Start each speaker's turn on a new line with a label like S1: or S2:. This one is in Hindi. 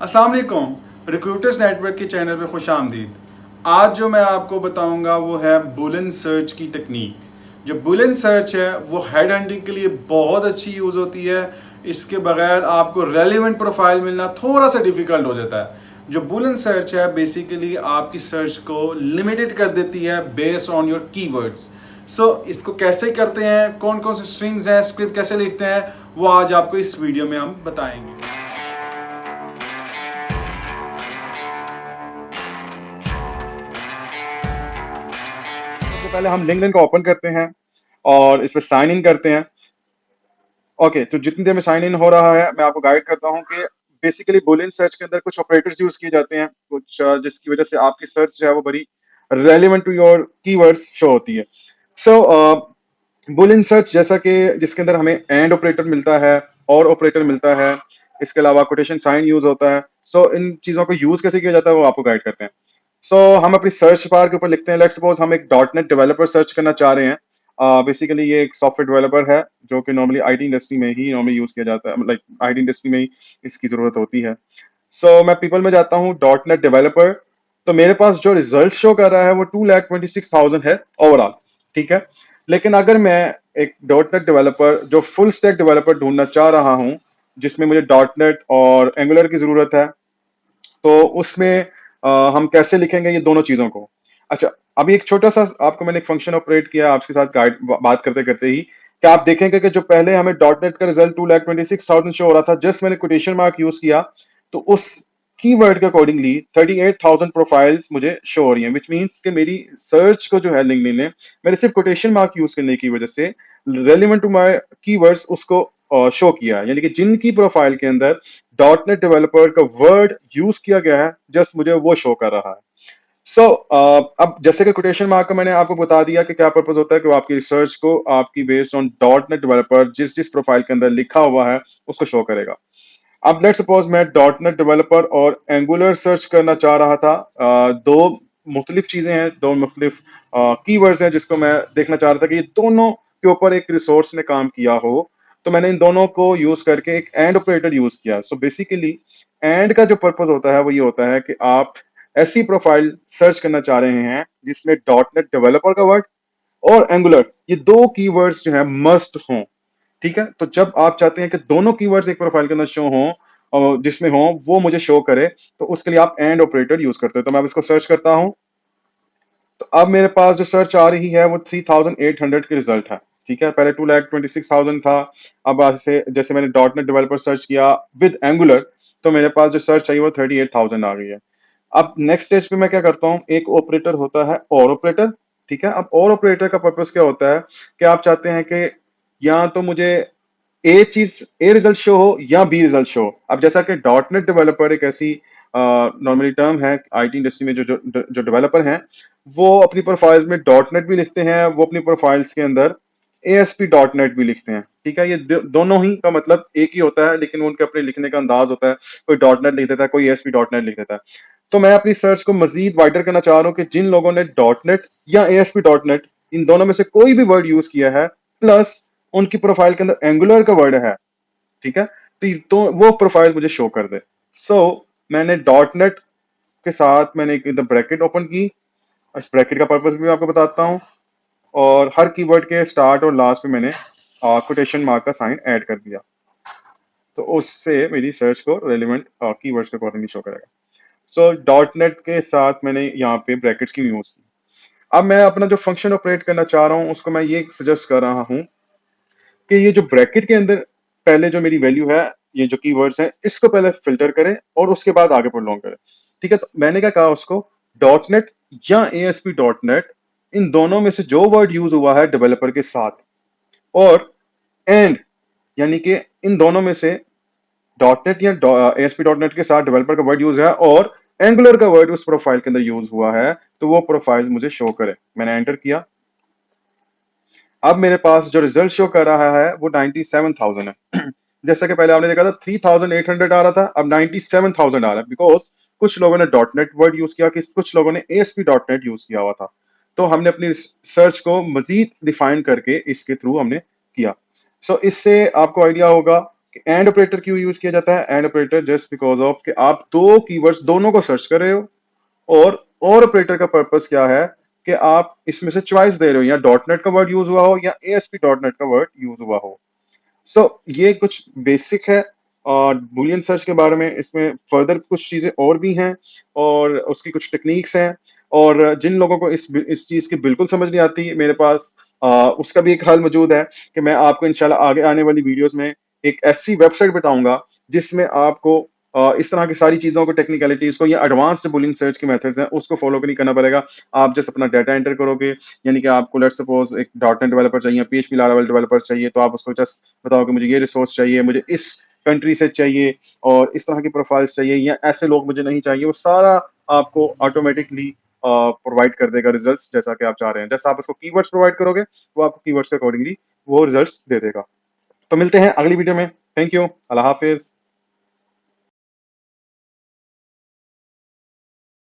S1: अस्सलाम वालेकुम। रिक्रूटर्स नेटवर्क के चैनल पे खुश आमदीद। आज जो मैं आपको बताऊंगा वो है बुलियन सर्च की टेक्निक। जो बुलियन सर्च है वो हेड हंटिंग के लिए बहुत अच्छी यूज़ होती है। इसके बगैर आपको रेलिवेंट प्रोफाइल मिलना थोड़ा सा डिफिकल्ट हो जाता है। जो बुलियन सर्च है बेसिकली आपकी सर्च को लिमिटेड कर देती है बेस्ड ऑन योर कीवर्ड्स। इसको कैसे करते हैं, कौन कौन से स्ट्रिंग्स हैं, स्क्रिप्ट कैसे लिखते हैं, वो आज आपको इस वीडियो में हम बताएंगे।
S2: सबसे पहले हम लिंक्डइन को ओपन करते हैं और इस पर साइन इन करते हैं। ओके, तो जितनी देर में साइन इन हो रहा है मैं आपको गाइड करता हूँ कि बेसिकली बुलियन सर्च के अंदर कुछ ऑपरेटर्स यूज किए जाते हैं, कुछ जिसकी वजह से आपकी सर्च जो है वो बड़ी relevant to your keywords show होती है। सो बुलियन सर्च जैसा कि जिसके अंदर हमें एंड ऑपरेटर मिलता है और ऑपरेटर मिलता है, इसके अलावा कोटेशन साइन यूज होता है। इन चीजों को यूज कैसे किया जाता है वो आपको गाइड करते हैं। हम अपनी सर्च बार के ऊपर लिखते हैं, लेट्स सपोज हम एक डॉट नेट डेवलपर सर्च करना चाह रहे हैं। बेसिकली ये एक सॉफ्टवेयर डेवलपर है जो कि नॉर्मली आईटी इंडस्ट्री में ही नॉर्मली यूज किया जाता है, लाइक आईटी इंडस्ट्री में ही इसकी जरूरत होती है। मैं पीपल में जाता हूँ डॉट नेट डेवलपर। तो मेरे पास जो रिजल्ट शो कर रहा है वो 2,26,000 है ओवरऑल, ठीक है। लेकिन अगर मैं एक डॉट नेट डेवलपर जो फुल स्टैक डेवलपर ढूंढना चाह रहा हूँ, जिसमें मुझे डॉट नेट और एंगुलर की जरूरत है, तो उसमें हम कैसे लिखेंगे ये दोनों चीजों को। अच्छा, अभी एक छोटा सा आपको मैंने एक फंक्शन ऑपरेट किया आपके साथ गाइड बात करते करते ही, कि आप देखेंगे कि जो पहले हमें डॉट नेट का रिजल्ट 2,26,000 शो हो रहा था, जस्ट मैंने कोटेशन मार्क यूज किया तो उस कीवर्ड के अकॉर्डिंगली 38,000 प्रोफाइल्स मुझे शो हो रही हैं, विच मीन्स कि मेरी सर्च को जो है लिंक्डइन ने मेरे सिर्फ कोटेशन मार्क यूज करने की वजह से रेलिवेंट टू माय कीवर्ड्स उसको शो किया है। यानी कि जिनकी प्रोफाइल के अंदर डॉट नेट डेवलपर का वर्ड यूज किया गया है, जस्ट मुझे वो शो कर रहा है। अब जैसे कि कोटेशन मार्क का मैंने आपको बता दिया कि क्या पर्पज होता है, कि वो आपकी रिसर्च को आपकी based on dot net developer जिस जिस प्रोफाइल के अंदर लिखा हुआ है उसको शो करेगा। अब लेट सपोज मैं डॉट नेट डेवलपर और एंगुलर सर्च करना चाह रहा था। दो मुख्तलिफ चीजें हैं, दो मुख्तलिफ कीवर्ड्स हैं जिसको मैं देखना चाह रहा था कि ये दोनों के ऊपर एक रिसोर्स ने काम किया हो। तो मैंने इन दोनों को यूज करके एक एंड ऑपरेटर यूज किया। बेसिकली एंड का जो पर्पज होता है वो ये होता है कि आप ऐसी प्रोफाइल सर्च करना चाह रहे हैं जिसमें डॉट नेट डेवलपर का वर्ड और एंगुलर ये दो कीवर्ड्स जो है मस्ट हों, ठीक है। तो जब आप चाहते हैं कि दोनों कीवर्ड्स एक प्रोफाइल के अंदर शो हों और जिसमें हो वो मुझे शो करे, तो उसके लिए आप एंड ऑपरेटर यूज करते हो। तो मैं अब इसको सर्च करता हूं, तो अब मेरे पास जो सर्च आ रही है वो 3,800 की रिजल्ट है, ठीक है। पहले 2,26,000 था। अब ऐसे जैसे मैंने डॉट नेट डेवलपर सर्च किया विद एंगुलर, तो मेरे पास जो सर्च चाहिए वो 38,000 आ गई है। अब नेक्स्ट स्टेज पे मैं क्या करता हूँ, एक ऑपरेटर होता है और ऑपरेटर, ठीक है। अब और ऑपरेटर का पर्पस क्या होता है कि आप चाहते हैं कि या तो मुझे ए रिजल्ट शो हो या बी रिजल्ट शो हो। अब जैसा कि डॉट नेट डेवलपर एक ऐसी नॉर्मली टर्म है आईटी इंडस्ट्री में, जो डेवलपर हैं वो अपनी प्रोफाइल्स में डॉट नेट भी लिखते हैं, वो अपनी प्रोफाइल्स के अंदर एएसपी डॉट नेट भी लिखते हैं, ठीक है। ये दोनों ही का मतलब एक ही होता है, लेकिन उनके अपने लिखने का अंदाज होता है। कोई डॉट नेट लिख देता है, कोई एएसपी डॉट नेट लिख देता है। तो मैं अपनी सर्च को मजीद वाइडर करना चाह रहा हूँ कि जिन लोगों ने डॉट नेट या एएसपी डॉट नेट इन दोनों में से कोई भी वर्ड यूज किया है, प्लस उनकी प्रोफाइल के अंदर एंगुलर का वर्ड है, ठीक है, तो वो प्रोफाइल मुझे शो कर दे। मैंने डॉट नेट के साथ मैंने एक ब्रैकेट ओपन की। इस ब्रैकेट का पर्पस भी मैं आपको बताता हूँ, और हर कीवर्ड के स्टार्ट और लास्ट में मैंने कोटेशन मार्क का साइन ऐड कर दिया, तो उससे मेरी सर्च को रेलिवेंट कीवर्ड्स के अकॉर्डिंगली शो करेगा। डॉट नेट के साथ मैंने यहाँ पे ब्रैकेट्स की यूज की। अब मैं अपना जो फंक्शन ऑपरेट करना चाह रहा हूँ उसको मैं ये सजेस्ट कर रहा हूँ कि ये जो ब्रैकेट के अंदर पहले जो मेरी वैल्यू है, ये जो कीवर्ड्स हैं, इसको पहले फिल्टर करें और उसके बाद आगे प्रोलॉन्ग करें, ठीक है। तो मैंने क्या कहा उसको, डॉट नेट या एएसपी डॉट नेट, इन दोनों में से जो वर्ड यूज हुआ है डेवलपर के साथ, और एंड यानी कि इन दोनों में से डॉट नेट या एएसपी डॉट नेट के साथ डेवलपर का वर्ड यूज है और एंगुलर का वर्ड उस प्रोफाइल के अंदर यूज हुआ है, तो वो प्रोफाइल मुझे शो करे। मैंने एंटर किया। अब मेरे पास जो रिजल्ट शो कर रहा है वो 97,000 है। जैसा कि पहले आपने देखा था 3,800 आ रहा था, अब 97,000 आ रहा है, बिकॉज कुछ लोगों ने डॉट नेट वर्ड यूज किया, कुछ लोगों ने एएसपी डॉट नेट यूज किया हुआ था। तो हमने अपनी सर्च को मजीद डिफाइन करके इसके थ्रू हमने किया। इससे आपको आइडिया होगा एंड ऑपरेटर क्यों यूज किया जाता है? And operator just because of कि आप दो कीवर्ड्स दोनों को सर्च कर रहे हो, और ऑपरेटर का पर्पस क्या है कि आप इसमें से चॉइस दे रहे हो, या डॉट नेट का वर्ड यूज हुआ हो या एएसपी डॉट नेट का वर्ड यूज हुआ हो। सो ये कुछ बेसिक है और बूलियन सर्च के बारे में। इसमें फर्दर कुछ चीजें और भी हैं और उसकी कुछ टेक्निक्स हैं, और जिन लोगों को इस चीज की बिल्कुल समझ नहीं आती, मेरे पास उसका भी एक हल मौजूद है कि मैं आपको इंशाल्लाह आगे आने वाली वीडियोस में एक ऐसी वेबसाइट बताऊंगा जिसमें आपको इस तरह की सारी चीजों को, टेक्निकलिटीज को, या एडवांस्ड बुलियन सर्च के मेथड्स हैं उसको फॉलो नहीं करना पड़ेगा। आप जस्ट अपना डाटा एंटर करोगे, यानी कि आपको लेट्स सपोज एक डॉट नेट डेवलपर चाहिए, पीएचपी लारावेल डेवलपर चाहिए, तो आप उसको जस्ट बताओ कि मुझे ये रिसोर्स चाहिए, मुझे इस कंट्री से चाहिए और इस तरह की प्रोफाइल्स चाहिए, या ऐसे लोग मुझे नहीं चाहिए, वो सारा आपको ऑटोमेटिकली प्रोवाइड कर देगा रिजल्ट्स जैसा कि आप चाह रहे हैं। जैसे आप उसको कीवर्ड्स प्रोवाइड करोगे, वो आपको कीवर्ड्स के अकॉर्डिंगली वो रिजल्ट्स दे देगा। तो मिलते हैं अगली वीडियो में। Thank you. Allah Hafiz.